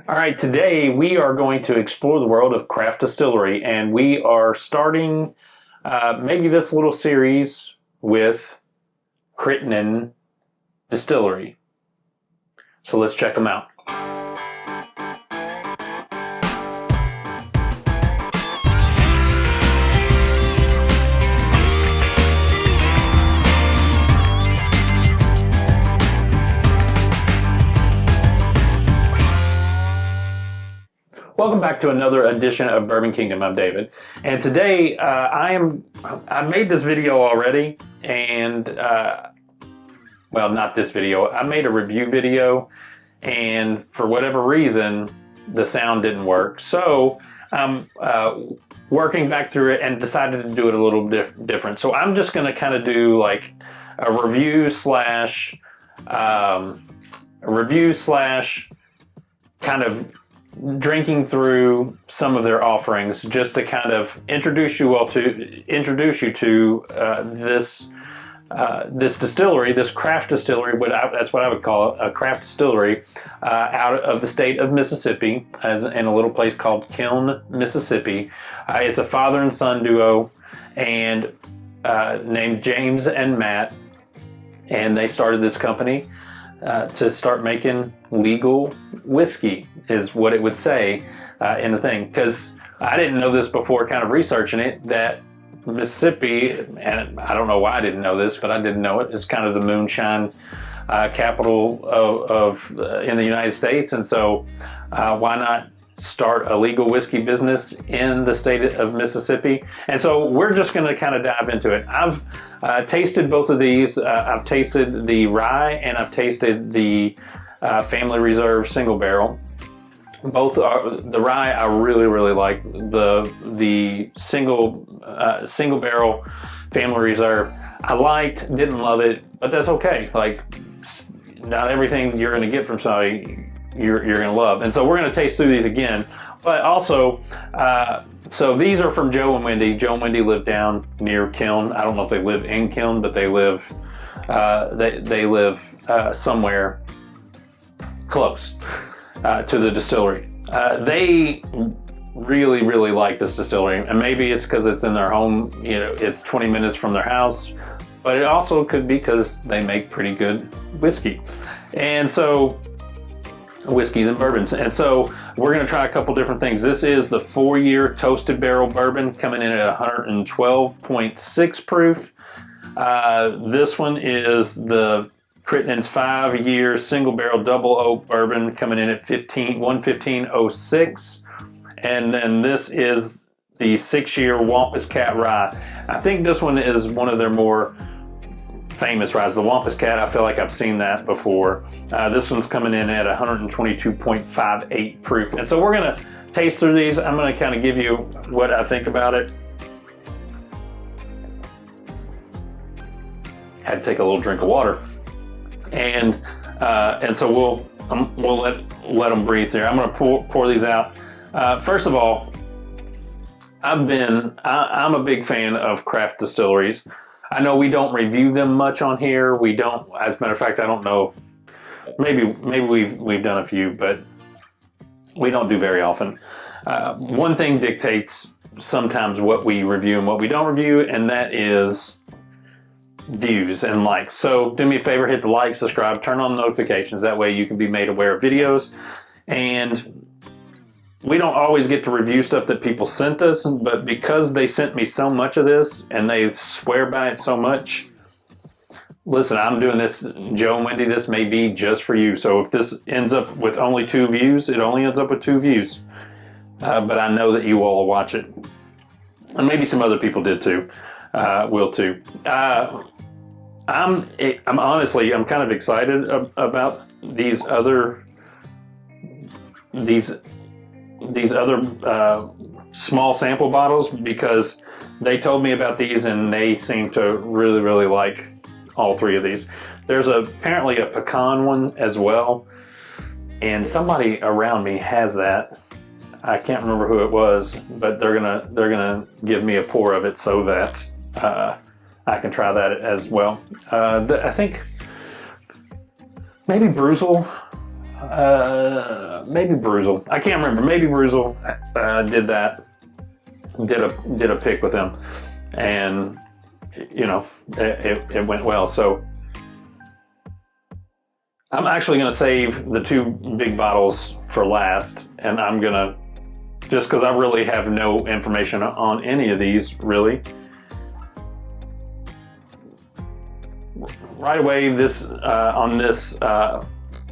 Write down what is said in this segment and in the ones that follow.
All right, today we are going to explore the world of craft distillery, and we are starting maybe this little series with Kittling Distillery. So let's check them out. Welcome back to another edition of Bourbon Kingdom. I'm David, and today I made this video already, and well, not this video. I made a review video, and for whatever reason, the sound didn't work. So I'm working back through it and decided to do it a little different. So I'm just going to kind of do like a review slash kind of drinking through some of their offerings, just to kind of introduce you to this distillery, this craft distillery. That's what I would call a craft distillery, out of the state of Mississippi, in a little place called Kittling, Mississippi. It's a father and son duo, and named James and Matt, and they started this company to start making legal whiskey, is what it would say in the thing. Because I didn't know this before kind of researching it, that Mississippi, and I don't know why I didn't know this, but I didn't know it, is kind of the moonshine capital of in the United States. And so why not start a legal whiskey business in the state of Mississippi? And so we're just going to kind of dive into it. I've tasted both of these. I've tasted the rye and I've tasted the Family Reserve single barrel. Both are, the rye I really like. The single barrel Family Reserve I liked, didn't love it, but that's okay. Like, not everything you're going to get from somebody you're going to love. And so we're going to taste through these again. But also, so these are from Joe and Wendy. Joe and Wendy live down near Kittling. I don't know if they live in Kittling, but they live somewhere close to the distillery. They really like this distillery, and maybe it's because it's in their home. You know, it's 20 minutes from their house, but it also could be because they make pretty good whiskey. And so whiskeys and bourbons. And so we're going to try a couple different things. This is the 4-year toasted barrel bourbon, coming in at 112.6 proof. This one is the Kittling's 5-year single barrel double oak bourbon, coming in at 115.06. And then this is the 6-year Wampus Cat Rye. I think this one is one of their more famous ryes. The Wampus Cat, I feel like I've seen that before. This one's coming in at 122.58 proof. And so we're going to taste through these. I'm going to kind of give you what I think about it. Had to take a little drink of water. And so we'll let them breathe here. I'm going to pour these out. First of all, I'm a big fan of craft distilleries. I know we don't review them much on here. We don't, as a matter of fact, I don't know. Maybe we've done a few, but we don't do very often. One thing dictates sometimes what we review and what we don't review, and that is views and likes. So do me a favor, hit the like, subscribe, turn on notifications. That way you can be made aware of videos. And we don't always get to review stuff that people sent us, but because they sent me so much of this and they swear by it so much, listen, I'm doing this, Joe and Wendy, this may be just for you. So if this ends up with only 2 views, it only ends up with 2 views. But I know that you all will watch it. And maybe some other people did too, will too. I'm honestly, I'm kind of excited about these other small sample bottles, because they told me about these and they seem to really like all 3 of these. There's apparently a pecan one as well, and somebody around me has that. I can't remember who it was, but they're gonna give me a pour of it so that I can try that as well. I think maybe Bruzel Maybe Bruzel. I can't remember. Maybe Bruzel did that. Did a pick with him, and you know it went well. So I'm actually going to save the 2 big bottles for last, and I'm going to, just because I really have no information on any of these really. Right away, this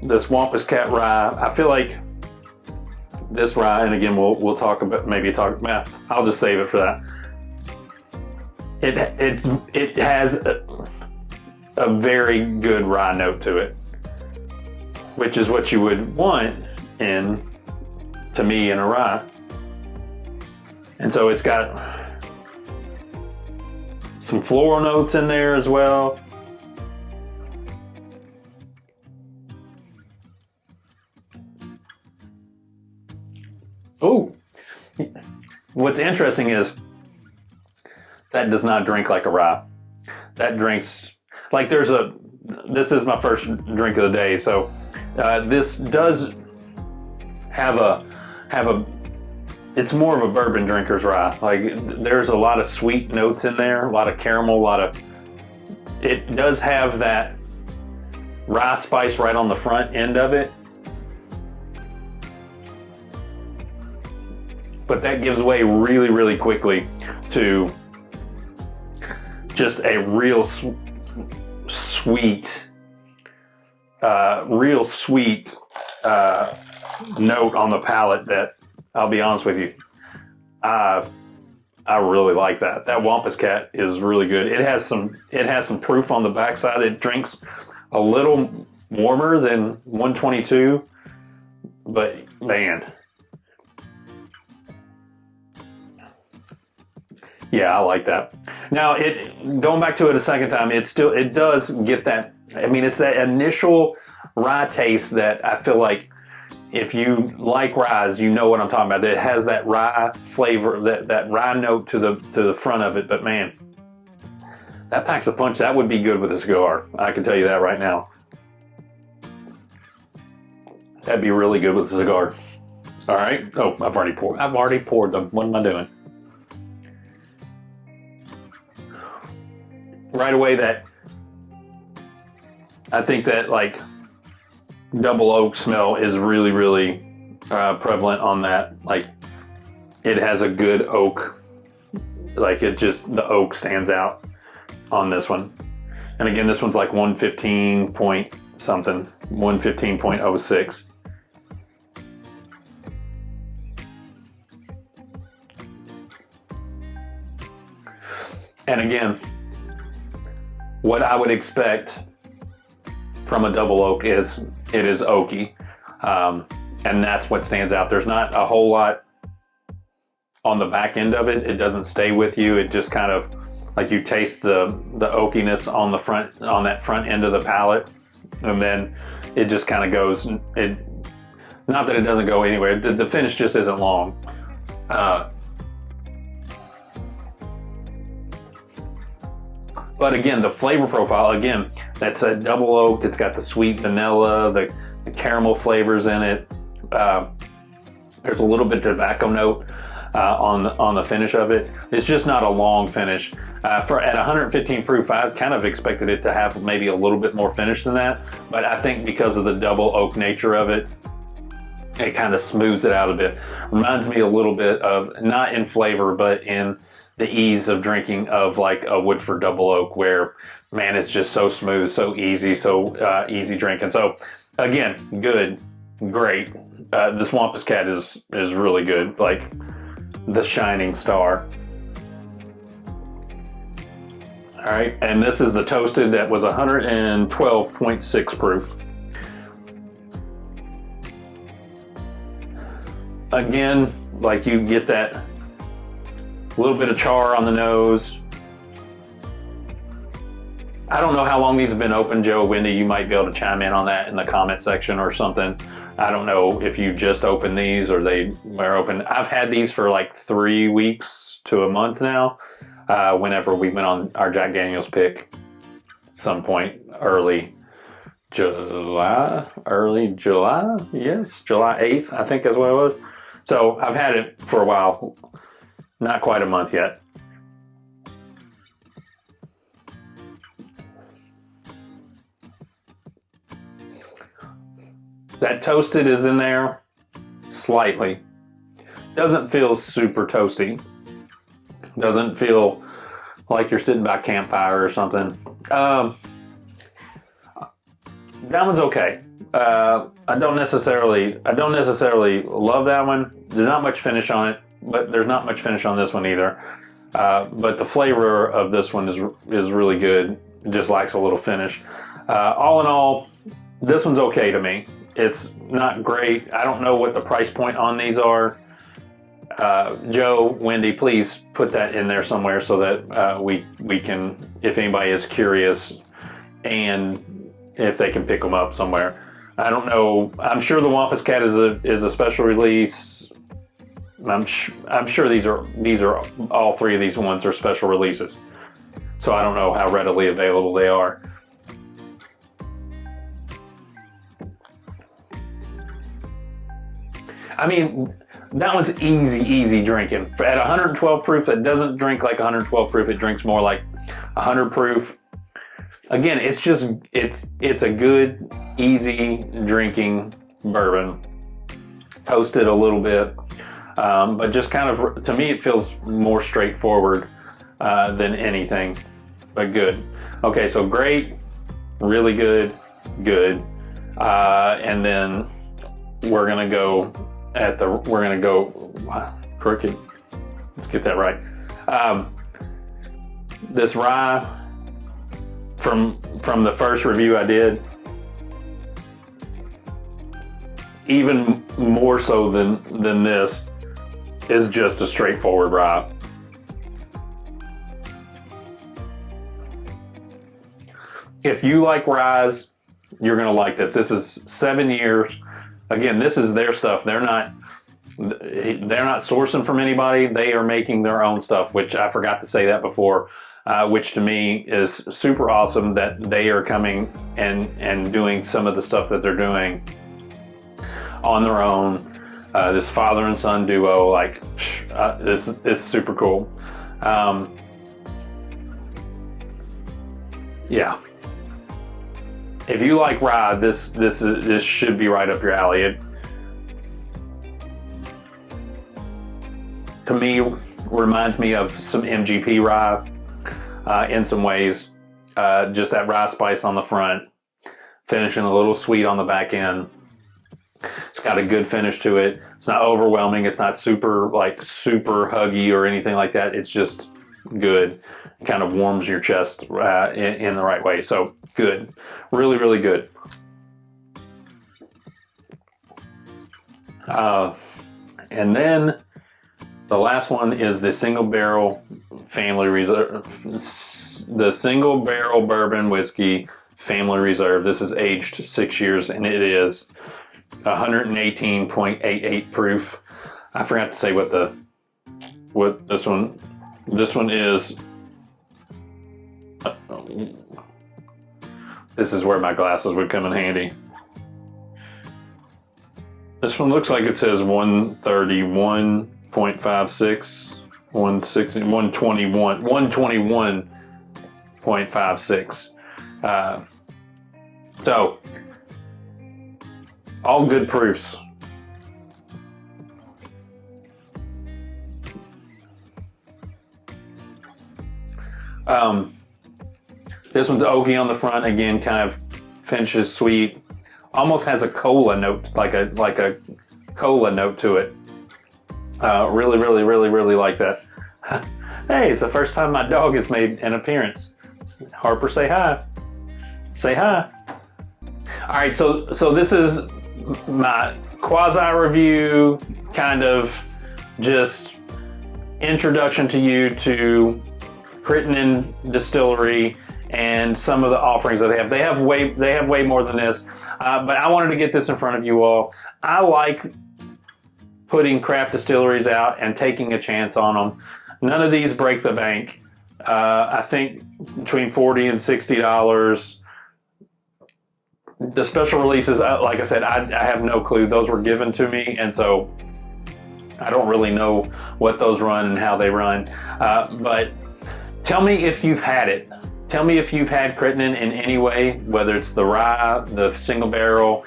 this Wampus Cat Rye, I feel like this rye, and again we'll talk about, I'll just save it for that. It has a very good rye note to it, which is what you would want to me in a rye. And so it's got some floral notes in there as well. Oh, what's interesting is that does not drink like a rye. That drinks like this is my first drink of the day. So this does have it's more of a bourbon drinker's rye. Like there's a lot of sweet notes in there, a lot of caramel, it does have that rye spice right on the front end of it. But that gives way really, really quickly to just a real sweet note on the palate that, I'll be honest with you, I really like that. That Wampus Cat is really good. It has some proof on the backside. It drinks a little warmer than 122, but man. Yeah, I like that. Now, going back to it a second time, it does get that. I mean, it's that initial rye taste that I feel like if you like ryes, you know what I'm talking about. It has that rye flavor, that rye note to the front of it. But man, that packs a punch. That would be good with a cigar. I can tell you that right now. That'd be really good with a cigar. All right. Oh, I've already poured them. What am I doing? Right away, I think that like double oak smell is really, really prevalent on that. Like it has a good oak, like the oak stands out on this one. And again, this one's like 115 point something, 115.06. And again, what I would expect from a double oak is it is oaky, and that's what stands out. There's not a whole lot on the back end of it. It doesn't stay with you. It just kind of like you taste the oakiness on that front end of the palate, and then it just kind of goes. Not that it doesn't go anywhere. The finish just isn't long. But again, the flavor profile, again, that's a double oak. It's got the sweet vanilla, the caramel flavors in it. There's a little bit of tobacco note on the finish of it. It's just not a long finish. At 115 proof, I kind of expected it to have maybe a little bit more finish than that. But I think because of the double oak nature of it, it kind of smooths it out a bit. Reminds me a little bit of, not in flavor, but in the ease of drinking of like a Woodford double oak, where man, it's just so smooth, so easy, easy drinking. So again, good, great. This Wampus Cat is really good, like the shining star. All right, and this is the toasted that was 112.6 proof. Again, like you get that little bit of char on the nose. I don't know how long these have been open, Joe, Wendy. You might be able to chime in on that in the comment section or something. I don't know if you just opened these or they were open. I've had these for like 3 weeks to a month now. Whenever we went on our Jack Daniel's pick, some point early early July, yes, July 8th, I think that's what it was. So I've had it for a while, not quite a month yet. That toasted is in there slightly. Doesn't feel super toasty. Doesn't feel like you're sitting by a campfire or something. That one's okay. I don't necessarily love that one. There's not much finish on it, but there's not much finish on this one either. But the flavor of this one is really good. It just lacks a little finish. All in all, this one's okay to me. It's not great. I don't know what the price point on these are. Joe, Wendy, please put that in there somewhere so that we can, if anybody is curious, and if they can pick them up somewhere. I don't know. I'm sure the Wampus Cat is a special release. I'm sure these are all three of these ones are special releases. So I don't know how readily available they are. I mean, that one's easy drinking. At 112 proof, that doesn't drink like 112 proof. It drinks more like 100 proof. Again, it's a good, easy drinking bourbon. Toasted a little bit, but just kind of, to me, it feels more straightforward than anything, but good. Okay, so great, really good, good. And then we're gonna go crooked. Let's get that right. This rye from the first review I did, even more so than this, is just a straightforward rye. If you like ryes, you're gonna like this. This is 7 years. Again, this is their stuff. They're not sourcing from anybody. They are making their own stuff, which I forgot to say that before, which to me is super awesome that they are coming and doing some of the stuff that they're doing on their own. This father and son duo, like, this is super cool. Yeah. If you like rye, this should be right up your alley. To me, reminds me of some MGP rye in some ways. Just that rye spice on the front, finishing a little sweet on the back end. It's got a good finish to it. It's not overwhelming. It's not super huggy or anything like that. It's just good. It kind of warms your chest in the right way. So good, really, really good. And then the last one is the single barrel family reserve, the single barrel bourbon whiskey family reserve. This is aged 6 years, and it is 118.88 proof. I forgot to say what this one is. This is where my glasses would come in handy. This one looks like it says 131.56, 121.56. So all good proofs. This one's oaky on the front. Again, kind of finishes sweet. Almost has a cola note, like a cola note to it. Really, really, really, really like that. Hey, it's the first time my dog has made an appearance. Harper, say hi. Say hi. All right, so this is my quasi review, kind of just introduction to you to Kittling Distillery and some of the offerings that they have. They have way more than this, but I wanted to get this in front of you all. I like putting craft distilleries out and taking a chance on them. None of these break the bank. I think between $40 and $60. The special releases, like I said, I have no clue. Those were given to me, and so I don't really know what those run and how they run. But tell me if you've had it. Tell me if you've had Kittling in any way, whether it's the rye, the single barrel,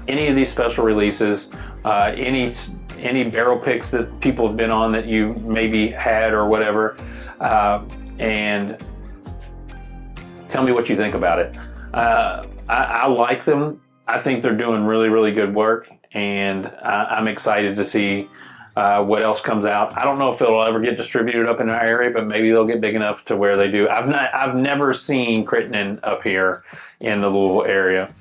any of these special releases, any barrel picks that people have been on that you maybe had or whatever, and tell me what you think about it. I like them. I think they're doing really, really good work, and I'm excited to see what else comes out. I don't know if it'll ever get distributed up in our area, but maybe they'll get big enough to where they do. I've never seen Kittling up here in the Louisville area.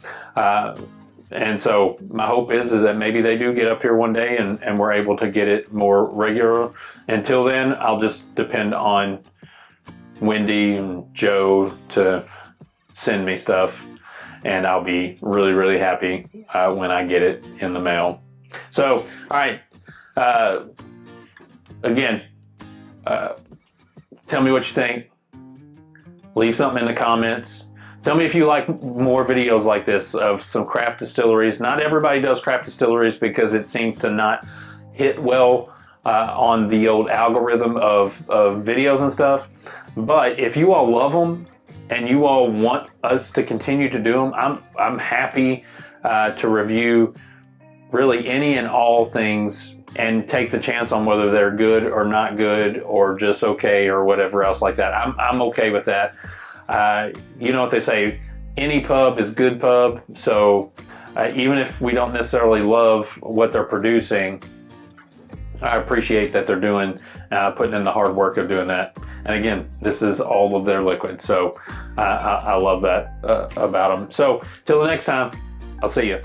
And so my hope is that maybe they do get up here one day and we're able to get it more regular. Until then, I'll just depend on Wendy and Joe to send me stuff, and I'll be really, really happy when I get it in the mail. So, all right. Again, tell me what you think. Leave something in the comments. Tell me if you like more videos like this of some craft distilleries. Not everybody does craft distilleries because it seems to not hit well on the old algorithm of videos and stuff. But if you all love them and you all want us to continue to do them, I'm happy to review really any and all things and take the chance on whether they're good or not good or just okay or whatever else like that. I'm okay with that. You know what they say, any pub is good pub. So even if we don't necessarily love what they're producing, I appreciate that they're doing, putting in the hard work of doing that. And again, this is all of their liquid. So I love that about them. So till the next time, I'll see you.